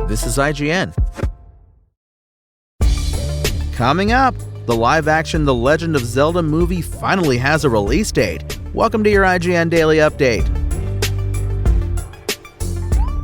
This is IGN. Coming up, the live-action The Legend of Zelda movie finally has a release date. Welcome to your IGN Daily Update.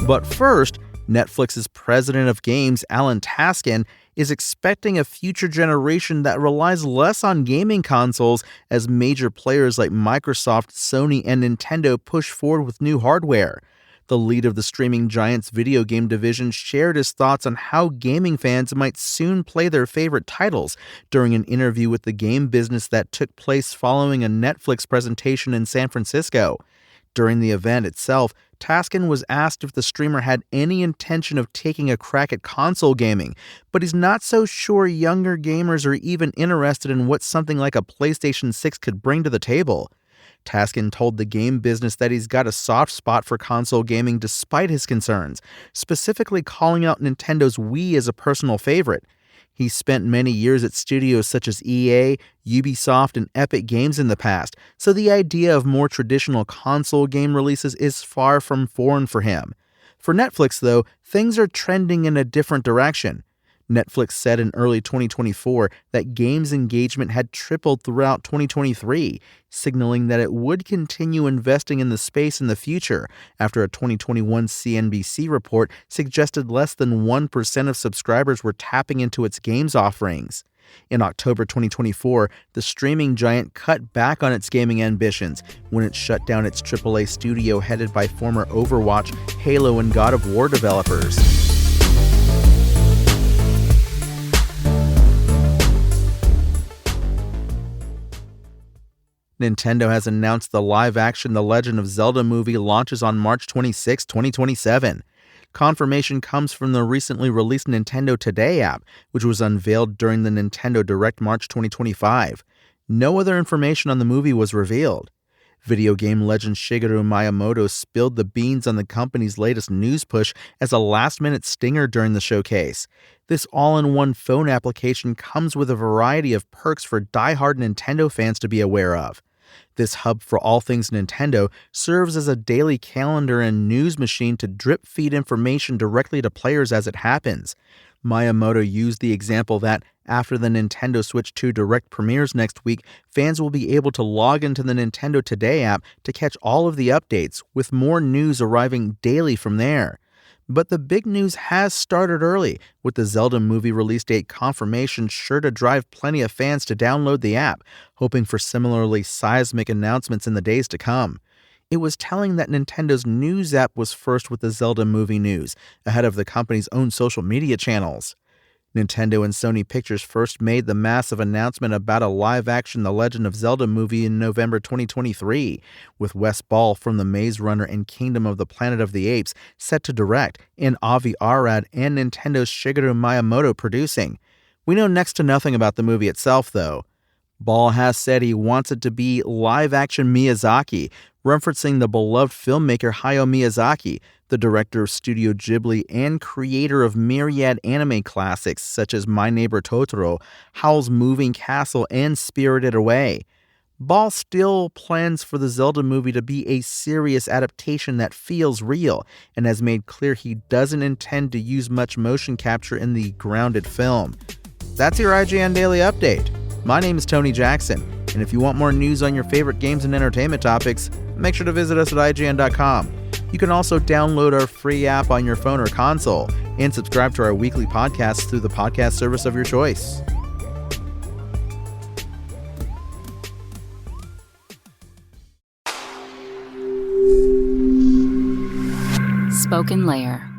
But first, Netflix's president of games, Alan Taskin, is expecting a future generation that relies less on gaming consoles as major players like Microsoft, Sony, and Nintendo push forward with new hardware. The lead of the streaming giant's video game division shared his thoughts on how gaming fans might soon play their favorite titles during an interview with the game business that took place following a Netflix presentation in San Francisco. During the event itself, Taskin was asked if the streamer had any intention of taking a crack at console gaming, but he's not so sure younger gamers are even interested in what something like a PlayStation 6 could bring to the table. Taskin told the game business that he's got a soft spot for console gaming despite his concerns, specifically calling out Nintendo's Wii as a personal favorite. He spent many years at studios such as EA, Ubisoft, and Epic Games in the past, so the idea of more traditional console game releases is far from foreign for him. For Netflix, though, things are trending in a different direction. Netflix said in early 2024 that games engagement had tripled throughout 2023, signaling that it would continue investing in the space in the future after a 2021 CNBC report suggested less than 1% of subscribers were tapping into its games offerings. In October 2024, the streaming giant cut back on its gaming ambitions when it shut down its AAA studio headed by former Overwatch, Halo, and God of War developers. Nintendo has announced the live-action The Legend of Zelda movie launches on March 26, 2027. Confirmation comes from the recently released Nintendo Today app, which was unveiled during the Nintendo Direct March 2025. No other information on the movie was revealed. Video game legend Shigeru Miyamoto spilled the beans on the company's latest news push as a last-minute stinger during the showcase. This all-in-one phone application comes with a variety of perks for die-hard Nintendo fans to be aware of. This hub for all things Nintendo serves as a daily calendar and news machine to drip-feed information directly to players as it happens. Miyamoto used the example that, after the Nintendo Switch 2 Direct premieres next week, fans will be able to log into the Nintendo Today app to catch all of the updates, with more news arriving daily from there. But the big news has started early, with the Zelda movie release date confirmation sure to drive plenty of fans to download the app, hoping for similarly seismic announcements in the days to come. It was telling that Nintendo's news app was first with the Zelda movie news, ahead of the company's own social media channels. Nintendo and Sony Pictures first made the massive announcement about a live-action The Legend of Zelda movie in November 2023, with Wes Ball from The Maze Runner and Kingdom of the Planet of the Apes set to direct, and Avi Arad and Nintendo's Shigeru Miyamoto producing. We know next to nothing about the movie itself, though. Ball has said he wants it to be live-action Miyazaki, referencing the beloved filmmaker Hayao Miyazaki, the director of Studio Ghibli and creator of myriad anime classics such as My Neighbor Totoro, Howl's Moving Castle, and Spirited Away. Ball still plans for the Zelda movie to be a serious adaptation that feels real, and has made clear he doesn't intend to use much motion capture in the grounded film. That's your IGN Daily Update. My name is Tony Jackson, and if you want more news on your favorite games and entertainment topics, make sure to visit us at IGN.com. You can also download our free app on your phone or console, and subscribe to our weekly podcasts through the podcast service of your choice. Spoken Layer.